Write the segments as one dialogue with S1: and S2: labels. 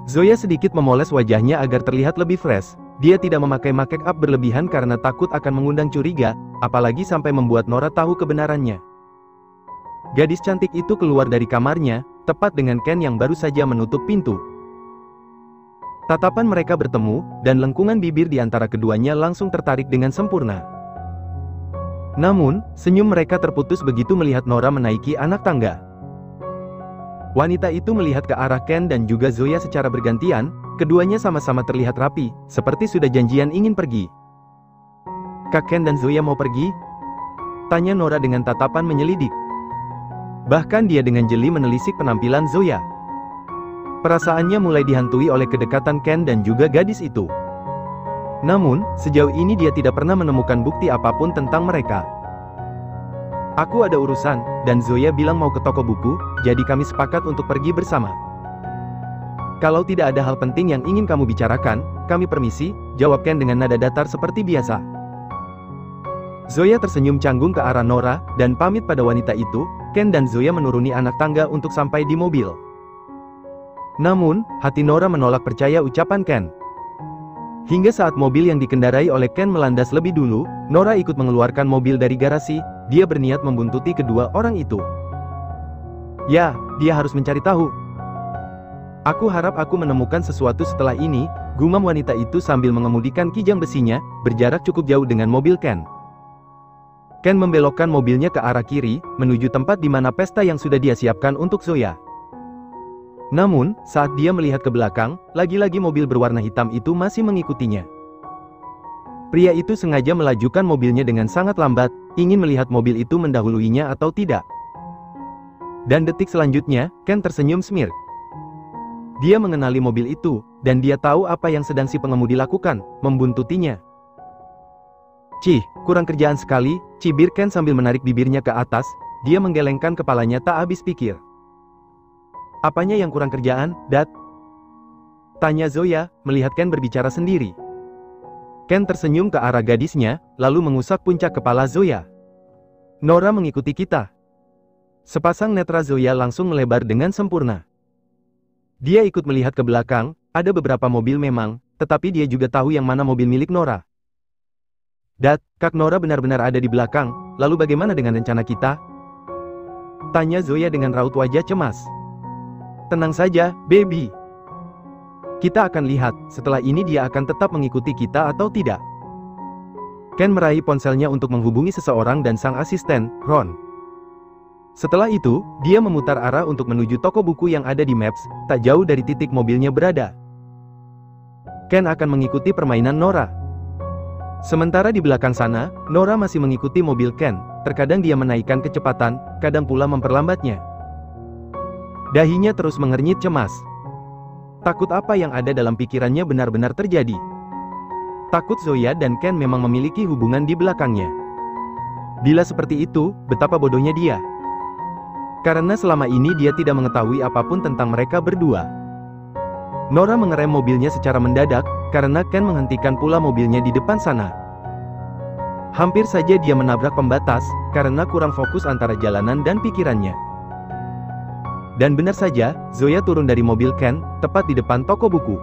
S1: Zoya sedikit memoles wajahnya agar terlihat lebih fresh. Dia tidak memakai make up berlebihan karena takut akan mengundang curiga, apalagi sampai membuat Nora tahu kebenarannya. Gadis cantik itu keluar dari kamarnya, tepat dengan Ken yang baru saja menutup pintu. Tatapan mereka bertemu, dan lengkungan bibir di antara keduanya langsung tertarik dengan sempurna. Namun, senyum mereka terputus begitu melihat Nora menaiki anak tangga. Wanita itu melihat ke arah Ken dan juga Zoya secara bergantian, keduanya sama-sama terlihat rapi, seperti sudah janjian ingin pergi. "Kak Ken dan Zoya mau pergi?" tanya Nora dengan tatapan menyelidik. Bahkan dia dengan jeli menelisik penampilan Zoya. Perasaannya mulai dihantui oleh kedekatan Ken dan juga gadis itu. Namun, sejauh ini dia tidak pernah menemukan bukti apapun tentang mereka. "Aku ada urusan, dan Zoya bilang mau ke toko buku, jadi kami sepakat untuk pergi bersama. Kalau tidak ada hal penting yang ingin kamu bicarakan, kami permisi," jawab Ken dengan nada datar seperti biasa. Zoya tersenyum canggung ke arah Nora, dan pamit pada wanita itu. Ken dan Zoya menuruni anak tangga untuk sampai di mobil. Namun, hati Nora menolak percaya ucapan Ken. Hingga saat mobil yang dikendarai oleh Ken melandas lebih dulu, Nora ikut mengeluarkan mobil dari garasi. Dia berniat membuntuti kedua orang itu. "Ya, dia harus mencari tahu. Aku harap aku menemukan sesuatu setelah ini," gumam wanita itu sambil mengemudikan kijang besinya, berjarak cukup jauh dengan mobil Ken. Ken membelokkan mobilnya ke arah kiri, menuju tempat di mana pesta yang sudah dia siapkan untuk Zoya. Namun, saat dia melihat ke belakang, lagi-lagi mobil berwarna hitam itu masih mengikutinya. Pria itu sengaja melajukan mobilnya dengan sangat lambat, ingin melihat mobil itu mendahuluinya atau tidak. Dan detik selanjutnya, Ken tersenyum smirk. Dia mengenali mobil itu, dan dia tahu apa yang sedang si pengemudi lakukan, membuntutinya. "Cih, kurang kerjaan sekali," cibir Ken sambil menarik bibirnya ke atas. Dia menggelengkan kepalanya tak habis pikir. "Apanya yang kurang kerjaan, Dat?" tanya Zoya, melihat Ken berbicara sendiri. Ken tersenyum ke arah gadisnya, lalu mengusap puncak kepala Zoya. "Nora mengikuti kita." Sepasang netra Zoya langsung melebar dengan sempurna. Dia ikut melihat ke belakang, ada beberapa mobil memang, tetapi dia juga tahu yang mana mobil milik Nora. "Dat, Kak Nora benar-benar ada di belakang, lalu bagaimana dengan rencana kita?" tanya Zoya dengan raut wajah cemas. "Tenang saja, baby. Kita akan lihat, setelah ini dia akan tetap mengikuti kita atau tidak." Ken meraih ponselnya untuk menghubungi seseorang dan sang asisten, Ron. Setelah itu, dia memutar arah untuk menuju toko buku yang ada di Maps, tak jauh dari titik mobilnya berada. Ken akan mengikuti permainan Nora. Sementara di belakang sana, Nora masih mengikuti mobil Ken. Terkadang dia menaikkan kecepatan, kadang pula memperlambatnya. Dahinya terus mengernyit cemas. Takut apa yang ada dalam pikirannya benar-benar terjadi. Takut Zoya dan Ken memang memiliki hubungan di belakangnya. Bila seperti itu, betapa bodohnya dia. Karena selama ini dia tidak mengetahui apapun tentang mereka berdua. Nora mengerem mobilnya secara mendadak, karena Ken menghentikan pula mobilnya di depan sana. Hampir saja dia menabrak pembatas, karena kurang fokus antara jalanan dan pikirannya. Dan benar saja, Zoya turun dari mobil Ken, tepat di depan toko buku.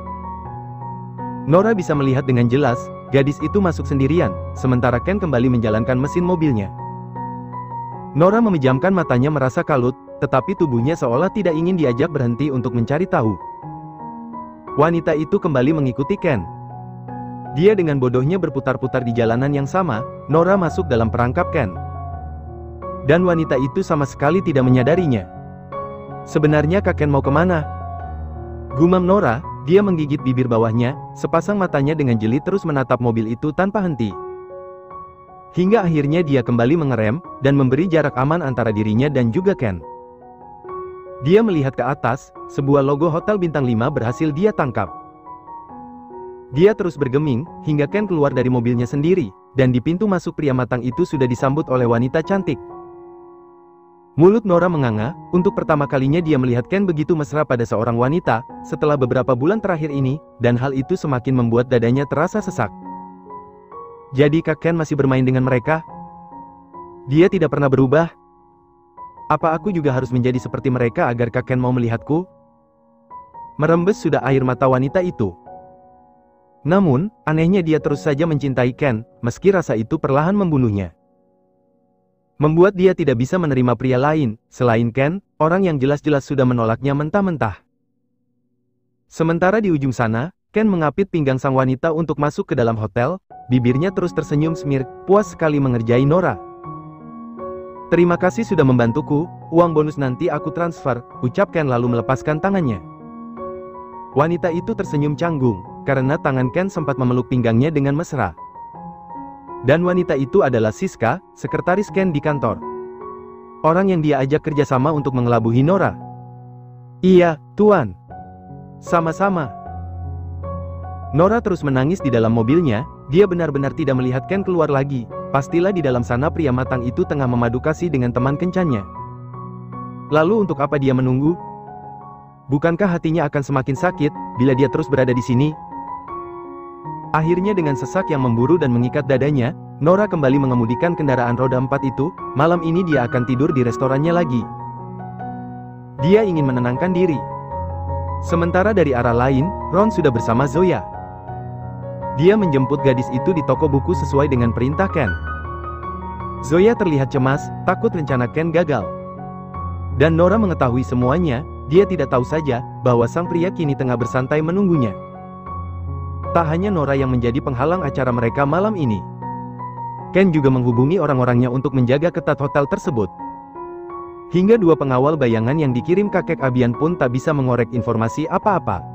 S1: Nora bisa melihat dengan jelas, gadis itu masuk sendirian, sementara Ken kembali menjalankan mesin mobilnya. Nora memejamkan matanya merasa kalut, tetapi tubuhnya seolah tidak ingin diajak berhenti untuk mencari tahu. Wanita itu kembali mengikuti Ken. Dia dengan bodohnya berputar-putar di jalanan yang sama. Nora masuk dalam perangkap Ken. Dan wanita itu sama sekali tidak menyadarinya. "Sebenarnya Kak Ken mau kemana?" gumam Nora. Dia menggigit bibir bawahnya, sepasang matanya dengan jeli terus menatap mobil itu tanpa henti. Hingga akhirnya dia kembali mengerem, dan memberi jarak aman antara dirinya dan juga Ken. Dia melihat ke atas, sebuah logo Hotel Bintang 5 berhasil dia tangkap. Dia terus bergeming, hingga Ken keluar dari mobilnya sendiri, dan di pintu masuk pria matang itu sudah disambut oleh wanita cantik. Mulut Nora menganga, untuk pertama kalinya dia melihat Ken begitu mesra pada seorang wanita, setelah beberapa bulan terakhir ini, dan hal itu semakin membuat dadanya terasa sesak. Jadi Kak Ken masih bermain dengan mereka? Dia tidak pernah berubah? Apa aku juga harus menjadi seperti mereka agar Kak Ken mau melihatku? Merembes sudah air mata wanita itu. Namun, anehnya dia terus saja mencintai Ken, meski rasa itu perlahan membunuhnya. Membuat dia tidak bisa menerima pria lain, selain Ken, orang yang jelas-jelas sudah menolaknya mentah-mentah. Sementara di ujung sana, Ken mengapit pinggang sang wanita untuk masuk ke dalam hotel, bibirnya terus tersenyum semir, puas sekali mengerjai Nora. "Terima kasih sudah membantuku, uang bonus nanti aku transfer," ucap Ken lalu melepaskan tangannya. Wanita itu tersenyum canggung, karena tangan Ken sempat memeluk pinggangnya dengan mesra. Dan wanita itu adalah Siska, sekretaris Ken di kantor. Orang yang dia ajak kerjasama untuk mengelabuhi Nora. "Iya, Tuan. Sama-sama." Nora terus menangis di dalam mobilnya, dia benar-benar tidak melihat Ken keluar lagi. Pastilah di dalam sana pria matang itu tengah memadu kasih dengan teman kencannya. Lalu untuk apa dia menunggu? Bukankah hatinya akan semakin sakit, bila dia terus berada di sini? Akhirnya dengan sesak yang memburu dan mengikat dadanya, Nora kembali mengemudikan kendaraan roda 4 itu. Malam ini dia akan tidur di restorannya lagi. Dia ingin menenangkan diri. Sementara dari arah lain, Ron sudah bersama Zoya. Dia menjemput gadis itu di toko buku sesuai dengan perintah Ken. Zoya terlihat cemas, takut rencana Ken gagal. Dan Nora mengetahui semuanya. Dia tidak tahu saja, bahwa sang pria kini tengah bersantai menunggunya. Tak hanya Nora yang menjadi penghalang acara mereka malam ini. Ken juga menghubungi orang-orangnya untuk menjaga ketat hotel tersebut. Hingga 2 pengawal bayangan yang dikirim kakek Abian pun tak bisa mengorek informasi apa-apa.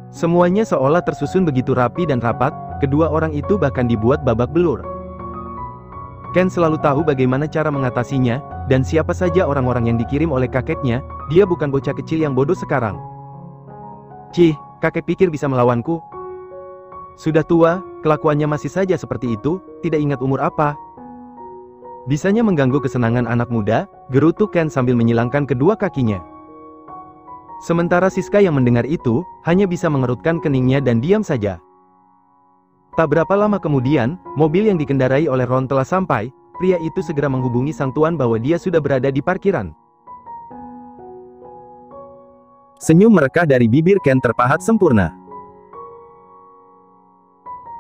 S1: Semuanya seolah tersusun begitu rapi dan rapat, kedua orang itu bahkan dibuat babak belur. Ken selalu tahu bagaimana cara mengatasinya, dan siapa saja orang-orang yang dikirim oleh kakeknya. Dia bukan bocah kecil yang bodoh sekarang. "Cih, kakek pikir bisa melawanku? Sudah tua, kelakuannya masih saja seperti itu, tidak ingat umur apa. Bisanya mengganggu kesenangan anak muda," gerutu Ken sambil menyilangkan kedua kakinya. Sementara Siska yang mendengar itu, hanya bisa mengerutkan keningnya dan diam saja. Tak berapa lama kemudian, mobil yang dikendarai oleh Ron telah sampai. Pria itu segera menghubungi sang tuan bahwa dia sudah berada di parkiran. Senyum merekah dari bibir Ken terpahat sempurna.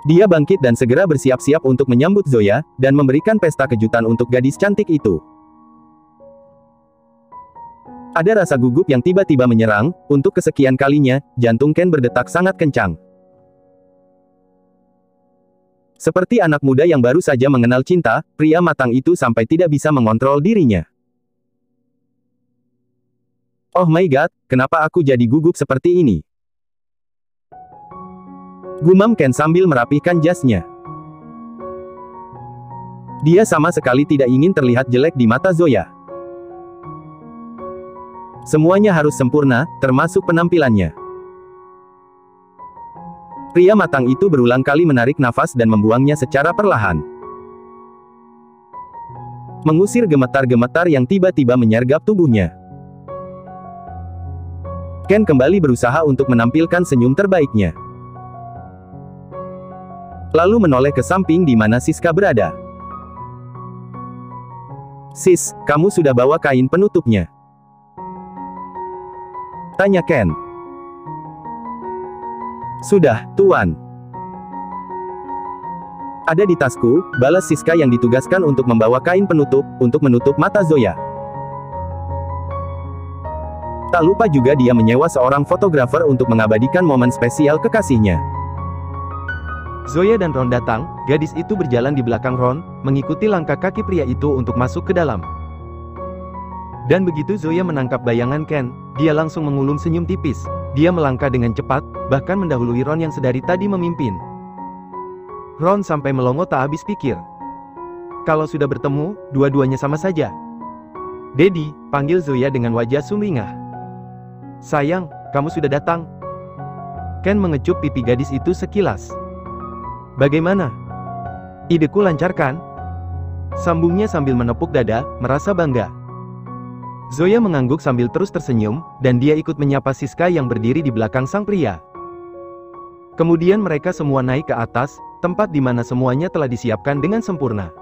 S1: Dia bangkit dan segera bersiap-siap untuk menyambut Zoya, dan memberikan pesta kejutan untuk gadis cantik itu. Ada rasa gugup yang tiba-tiba menyerang. Untuk kesekian kalinya, jantung Ken berdetak sangat kencang. Seperti anak muda yang baru saja mengenal cinta, pria matang itu sampai tidak bisa mengontrol dirinya. "Oh my god, kenapa aku jadi gugup seperti ini?" gumam Ken sambil merapihkan jasnya. Dia sama sekali tidak ingin terlihat jelek di mata Zoya. Semuanya harus sempurna, termasuk penampilannya. Pria matang itu berulang kali menarik nafas dan membuangnya secara perlahan. Mengusir gemetar-gemetar yang tiba-tiba menyergap tubuhnya. Ken kembali berusaha untuk menampilkan senyum terbaiknya. Lalu menoleh ke samping di mana Siska berada. "Sis, kamu sudah bawa kain penutupnya?" tanya Ken. "Sudah, Tuan. Ada di tasku," balas Siska yang ditugaskan untuk membawa kain penutup, untuk menutup mata Zoya. Tak lupa juga dia menyewa seorang fotografer untuk mengabadikan momen spesial kekasihnya. Zoya dan Ron datang, gadis itu berjalan di belakang Ron, mengikuti langkah kaki pria itu untuk masuk ke dalam. Dan begitu Zoya menangkap bayangan Ken, dia langsung mengulum senyum tipis. Dia melangkah dengan cepat, bahkan mendahului Ron yang sedari tadi memimpin. Ron sampai melongo tak habis pikir. Kalau sudah bertemu, dua-duanya sama saja. "Daddy," panggil Zoya dengan wajah sumringah. "Sayang, kamu sudah datang." Ken mengecup pipi gadis itu sekilas. "Bagaimana? Ideku lancar kan?" sambungnya sambil menepuk dada, merasa bangga. Zoya mengangguk sambil terus tersenyum, dan dia ikut menyapa Siska yang berdiri di belakang sang pria. Kemudian mereka semua naik ke atas, tempat di mana semuanya telah disiapkan dengan sempurna.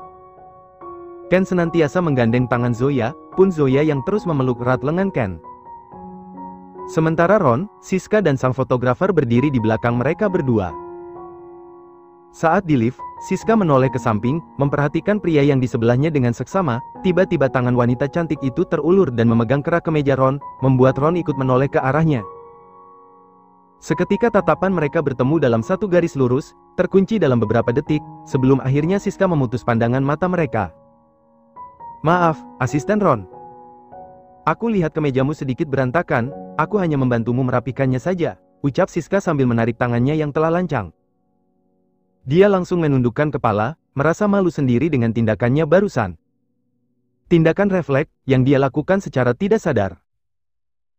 S1: Ken senantiasa menggandeng tangan Zoya, pun Zoya yang terus memeluk erat lengan Ken. Sementara Ron, Siska dan sang fotografer berdiri di belakang mereka berdua. Saat di lift, Siska menoleh ke samping, memperhatikan pria yang di sebelahnya dengan seksama. Tiba-tiba tangan wanita cantik itu terulur dan memegang kerak kemeja Ron, membuat Ron ikut menoleh ke arahnya. Seketika tatapan mereka bertemu dalam satu garis lurus, terkunci dalam beberapa detik, sebelum akhirnya Siska memutus pandangan mata mereka. "Maaf, Asisten Ron. Aku lihat kemejamu sedikit berantakan, aku hanya membantumu merapikannya saja," ucap Siska sambil menarik tangannya yang telah lancang. Dia langsung menundukkan kepala, merasa malu sendiri dengan tindakannya barusan. Tindakan refleks yang dia lakukan secara tidak sadar.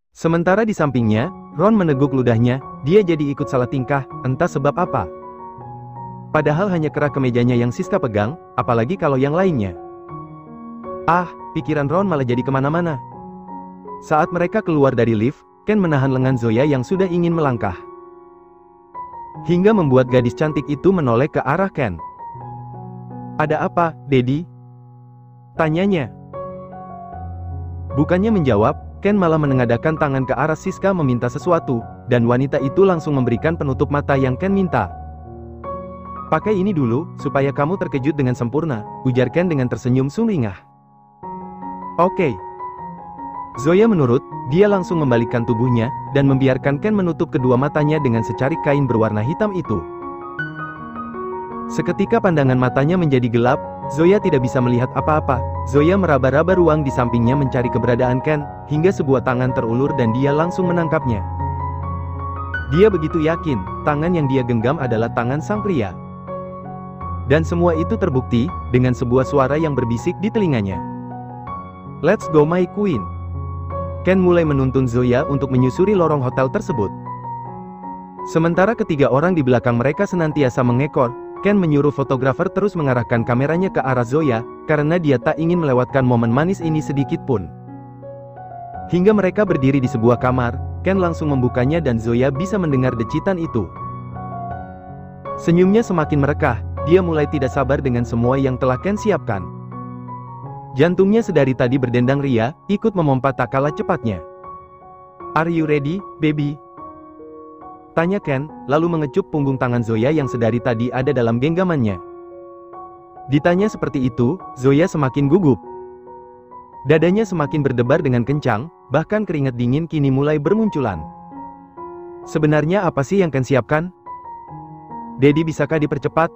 S1: Sementara di sampingnya, Ron meneguk ludahnya, dia jadi ikut salah tingkah, entah sebab apa. Padahal hanya kerak kemejanya yang Siska pegang, apalagi kalau yang lainnya. Pikiran Ron malah jadi kemana-mana. Saat mereka keluar dari lift, Ken menahan lengan Zoya yang sudah ingin melangkah. Hingga membuat gadis cantik itu menoleh ke arah Ken. "Ada apa, Daddy?" tanyanya. Bukannya menjawab, Ken malah menengadahkan tangan ke arah Siska meminta sesuatu, dan wanita itu langsung memberikan penutup mata yang Ken minta. "Pakai ini dulu, supaya kamu terkejut dengan sempurna," ujar Ken dengan tersenyum sumringah. "Oke." Zoya menurut, dia langsung membalikkan tubuhnya, dan membiarkan Ken menutup kedua matanya dengan secarik kain berwarna hitam itu. Seketika pandangan matanya menjadi gelap, Zoya tidak bisa melihat apa-apa. Zoya meraba-raba ruang di sampingnya mencari keberadaan Ken, hingga sebuah tangan terulur dan dia langsung menangkapnya. Dia begitu yakin, tangan yang dia genggam adalah tangan sang pria. Dan semua itu terbukti, dengan sebuah suara yang berbisik di telinganya. "Let's go my queen." Ken mulai menuntun Zoya untuk menyusuri lorong hotel tersebut. Sementara ketiga orang di belakang mereka senantiasa mengekor, Ken menyuruh fotografer terus mengarahkan kameranya ke arah Zoya, karena dia tak ingin melewatkan momen manis ini sedikit pun. Hingga mereka berdiri di sebuah kamar, Ken langsung membukanya dan Zoya bisa mendengar decitan itu. Senyumnya semakin merekah, dia mulai tidak sabar dengan semua yang telah Ken siapkan. Jantungnya sedari tadi berdendang ria, ikut memompa tak kalah cepatnya. "Are you ready, baby?" tanya Ken, lalu mengecup punggung tangan Zoya yang sedari tadi ada dalam genggamannya. Ditanya seperti itu, Zoya semakin gugup. Dadanya semakin berdebar dengan kencang, bahkan keringat dingin kini mulai bermunculan. Sebenarnya apa sih yang Ken siapkan? "Daddy, bisakah dipercepat?"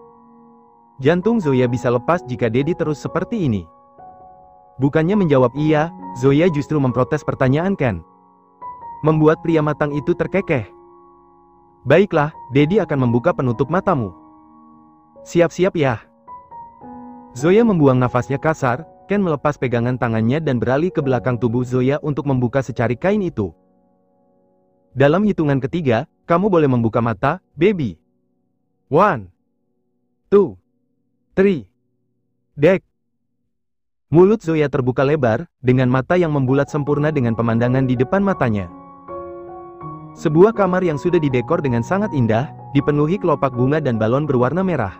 S1: Jantung Zoya bisa lepas jika Daddy terus seperti ini. Bukannya menjawab iya, Zoya justru memprotes pertanyaan Ken. Membuat pria matang itu terkekeh. "Baiklah, Daddy akan membuka penutup matamu. Siap-siap ya." Zoya membuang nafasnya kasar, Ken melepas pegangan tangannya dan beralih ke belakang tubuh Zoya untuk membuka secarik kain itu. "Dalam hitungan ketiga, kamu boleh membuka mata, baby. 1, 2, 3. Dek." Mulut Zoya terbuka lebar, dengan mata yang membulat sempurna dengan pemandangan di depan matanya. Sebuah kamar yang sudah didekor dengan sangat indah, dipenuhi kelopak bunga dan balon berwarna merah.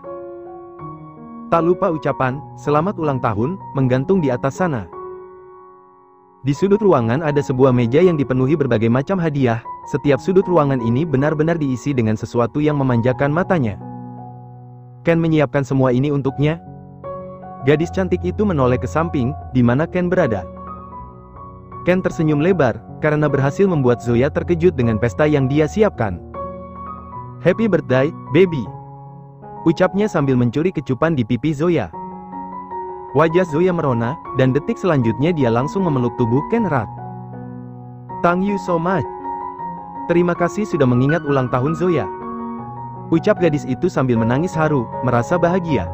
S1: Tak lupa ucapan, "Selamat ulang tahun," menggantung di atas sana. Di sudut ruangan ada sebuah meja yang dipenuhi berbagai macam hadiah, setiap sudut ruangan ini benar-benar diisi dengan sesuatu yang memanjakan matanya. Ken menyiapkan semua ini untuknya. Gadis cantik itu menoleh ke samping, di mana Ken berada. Ken tersenyum lebar, karena berhasil membuat Zoya terkejut dengan pesta yang dia siapkan. "Happy birthday, baby," ucapnya sambil mencuri kecupan di pipi Zoya. Wajah Zoya merona, dan detik selanjutnya dia langsung memeluk tubuh Ken erat. "Thank you so much. Terima kasih sudah mengingat ulang tahun Zoya," ucap gadis itu sambil menangis haru, merasa bahagia.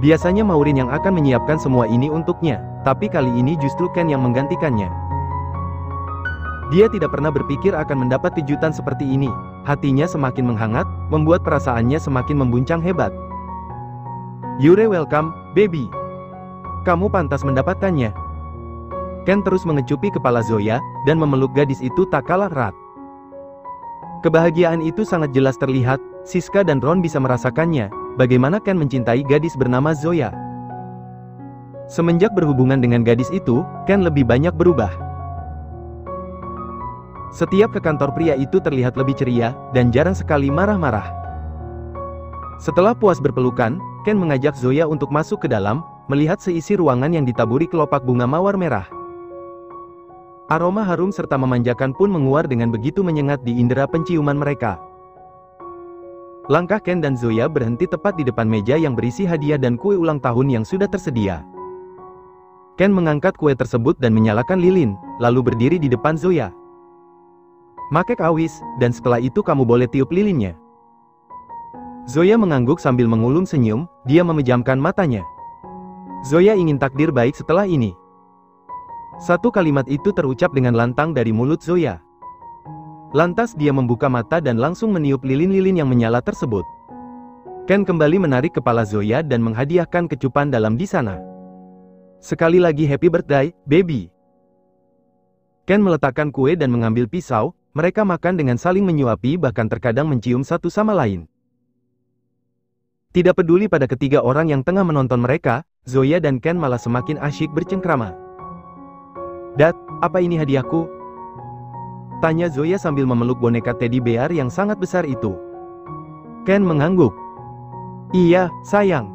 S1: Biasanya Maureen yang akan menyiapkan semua ini untuknya, tapi kali ini justru Ken yang menggantikannya. Dia tidak pernah berpikir akan mendapat kejutan seperti ini. Hatinya semakin menghangat, membuat perasaannya semakin membuncang hebat. "You're welcome, baby. Kamu pantas mendapatkannya." Ken terus mengecupi kepala Zoya, dan memeluk gadis itu tak kalah erat. Kebahagiaan itu sangat jelas terlihat, Siska dan Ron bisa merasakannya, bagaimana Ken mencintai gadis bernama Zoya. Semenjak berhubungan dengan gadis itu, Ken lebih banyak berubah. Setiap ke kantor pria itu terlihat lebih ceria, dan jarang sekali marah-marah. Setelah puas berpelukan, Ken mengajak Zoya untuk masuk ke dalam, melihat seisi ruangan yang ditaburi kelopak bunga mawar merah. Aroma harum serta memanjakan pun menguar dengan begitu menyengat di indera penciuman mereka. Langkah Ken dan Zoya berhenti tepat di depan meja yang berisi hadiah dan kue ulang tahun yang sudah tersedia. Ken mengangkat kue tersebut dan menyalakan lilin, lalu berdiri di depan Zoya. "Makek awis, dan setelah itu kamu boleh tiup lilinnya." Zoya mengangguk sambil mengulum senyum, dia memejamkan matanya. Zoya ingin takdir baik setelah ini. Satu kalimat itu terucap dengan lantang dari mulut Zoya. Lantas dia membuka mata dan langsung meniup lilin-lilin yang menyala tersebut. Ken kembali menarik kepala Zoya dan menghadiahkan kecupan dalam di sana. "Sekali lagi happy birthday, baby." Ken meletakkan kue dan mengambil pisau, mereka makan dengan saling menyuapi bahkan terkadang mencium satu sama lain. Tidak peduli pada ketiga orang yang tengah menonton mereka, Zoya dan Ken malah semakin asyik bercengkrama. "Dad, apa ini hadiahku?" tanya Zoya sambil memeluk boneka teddy bear yang sangat besar itu. Ken mengangguk. "Iya, sayang.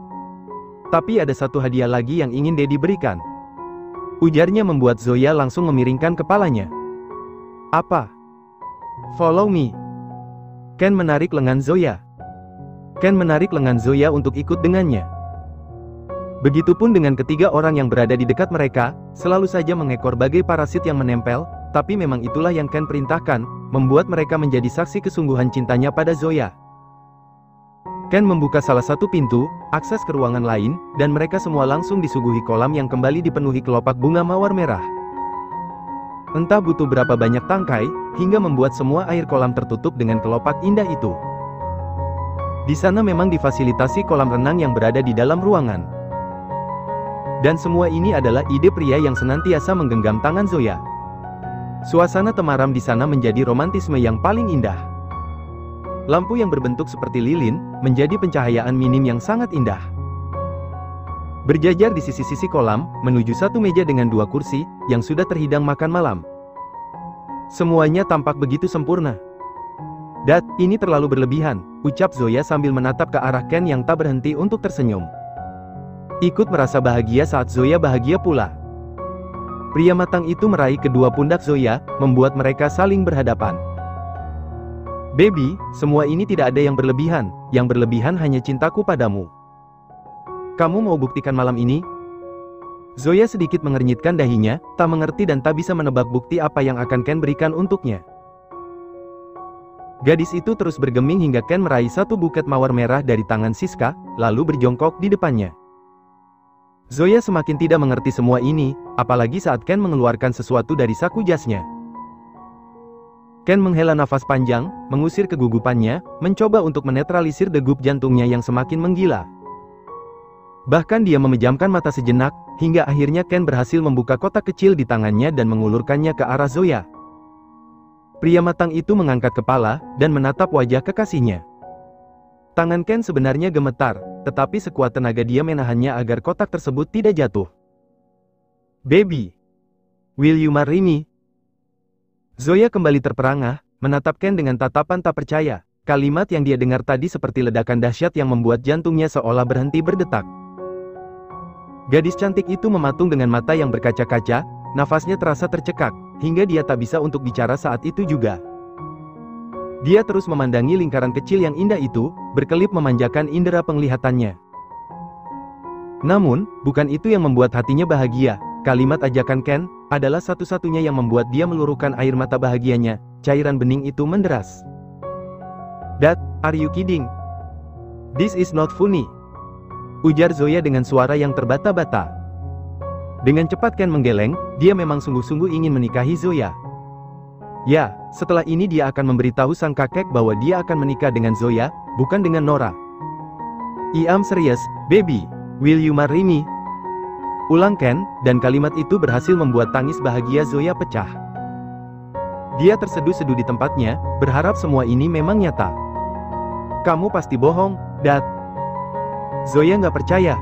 S1: Tapi ada satu hadiah lagi yang ingin Daddy berikan." Ujarnya membuat Zoya langsung memiringkan kepalanya. "Apa?" "Follow me." Ken menarik lengan Zoya. Ken menarik lengan Zoya untuk ikut dengannya. Begitupun dengan ketiga orang yang berada di dekat mereka, selalu saja mengekor bagai parasit yang menempel, tapi memang itulah yang Ken perintahkan, membuat mereka menjadi saksi kesungguhan cintanya pada Zoya. Ken membuka salah satu pintu, akses ke ruangan lain, dan mereka semua langsung disuguhi kolam yang kembali dipenuhi kelopak bunga mawar merah. Entah butuh berapa banyak tangkai, hingga membuat semua air kolam tertutup dengan kelopak indah itu. Di sana memang difasilitasi kolam renang yang berada di dalam ruangan. Dan semua ini adalah ide pria yang senantiasa menggenggam tangan Zoya. Suasana temaram di sana menjadi romantisme yang paling indah. Lampu yang berbentuk seperti lilin, menjadi pencahayaan minim yang sangat indah. Berjajar di sisi-sisi kolam, menuju satu meja dengan dua kursi, yang sudah terhidang makan malam. Semuanya tampak begitu sempurna. "Dad, ini terlalu berlebihan," ucap Zoya sambil menatap ke arah Ken yang tak berhenti untuk tersenyum. Ikut merasa bahagia saat Zoya bahagia pula. Pria matang itu meraih kedua pundak Zoya, membuat mereka saling berhadapan. "Baby, semua ini tidak ada yang berlebihan hanya cintaku padamu. Kamu mau buktikan malam ini?" Zoya sedikit mengernyitkan dahinya, tak mengerti dan tak bisa menebak bukti apa yang akan Ken berikan untuknya. Gadis itu terus bergeming hingga Ken meraih satu buket mawar merah dari tangan Siska, lalu berjongkok di depannya. Zoya semakin tidak mengerti semua ini, apalagi saat Ken mengeluarkan sesuatu dari saku jasnya. Ken menghela nafas panjang, mengusir kegugupannya, mencoba untuk menetralisir degup jantungnya yang semakin menggila. Bahkan dia memejamkan mata sejenak, hingga akhirnya Ken berhasil membuka kotak kecil di tangannya dan mengulurkannya ke arah Zoya. Pria matang itu mengangkat kepala, dan menatap wajah kekasihnya. Tangan Ken sebenarnya gemetar, tetapi sekuat tenaga dia menahannya agar kotak tersebut tidak jatuh. "Baby, will you marry me?" Zoya kembali terperangah, menatap Ken dengan tatapan tak percaya. Kalimat yang dia dengar tadi seperti ledakan dahsyat yang membuat jantungnya seolah berhenti berdetak. Gadis cantik itu mematung dengan mata yang berkaca-kaca, nafasnya terasa tercekak, hingga dia tak bisa untuk bicara saat itu juga. Dia terus memandangi lingkaran kecil yang indah itu, berkelip memanjakan indera penglihatannya. Namun, bukan itu yang membuat hatinya bahagia. Kalimat ajakan Ken adalah satu-satunya yang membuat dia meluruhkan air mata bahagianya. Cairan bening itu menderas. "Dad, are you kidding? This is not funny," ujar Zoya dengan suara yang terbata-bata. Dengan cepat Ken menggeleng, dia memang sungguh-sungguh ingin menikahi Zoya. Ya, setelah ini dia akan memberitahu sang kakek bahwa dia akan menikah dengan Zoya, bukan dengan Nora. "I am serious, baby. Will you marry me?" ulang Ken, dan kalimat itu berhasil membuat tangis bahagia Zoya pecah. Dia terseduh-seduh di tempatnya, berharap semua ini memang nyata. "Kamu pasti bohong, Dad." Zoya nggak percaya.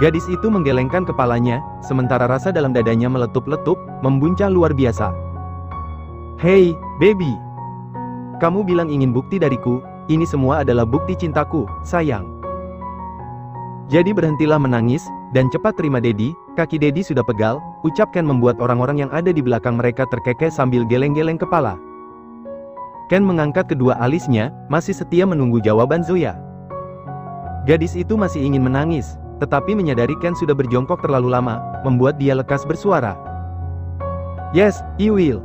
S1: Gadis itu menggelengkan kepalanya, sementara rasa dalam dadanya meletup-letup, membuncah luar biasa. Hei, baby. Kamu bilang ingin bukti dariku, ini semua adalah bukti cintaku, sayang. Jadi berhentilah menangis, dan cepat terima Dedi, kaki Dedi sudah pegal, ucap Ken membuat orang-orang yang ada di belakang mereka terkekeh sambil geleng-geleng kepala. Ken mengangkat kedua alisnya, masih setia menunggu jawaban Zoya. Gadis itu masih ingin menangis, tetapi menyadari Ken sudah berjongkok terlalu lama, membuat dia lekas bersuara. Yes, I will.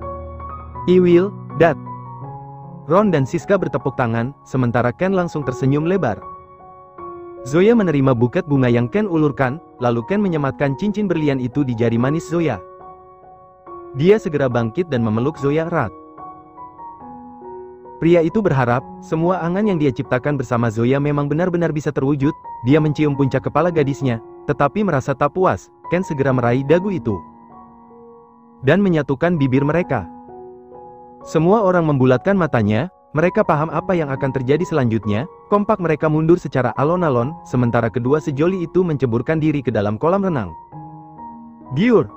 S1: I will, Dad. Ron dan Siska bertepuk tangan, sementara Ken langsung tersenyum lebar. Zoya menerima buket bunga yang Ken ulurkan, lalu Ken menyematkan cincin berlian itu di jari manis Zoya. Dia segera bangkit dan memeluk Zoya erat. Pria itu berharap, semua angan yang dia ciptakan bersama Zoya memang benar-benar bisa terwujud. Dia mencium puncak kepala gadisnya, tetapi merasa tak puas. Ken segera meraih dagu itu dan menyatukan bibir mereka. Semua orang membulatkan matanya, mereka paham apa yang akan terjadi selanjutnya. Kompak mereka mundur secara alon-alon, sementara kedua sejoli itu menceburkan diri ke dalam kolam renang. Giur!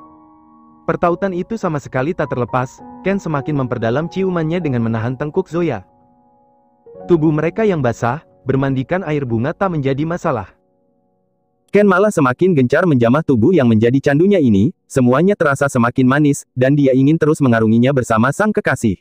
S1: Pertautan itu sama sekali tak terlepas. Ken semakin memperdalam ciumannya dengan menahan tengkuk Zoya. Tubuh mereka yang basah, bermandikan air bunga tak menjadi masalah. Ken malah semakin gencar menjamah tubuh yang menjadi candunya ini, semuanya terasa semakin manis, dan dia ingin terus mengarunginya bersama sang kekasih.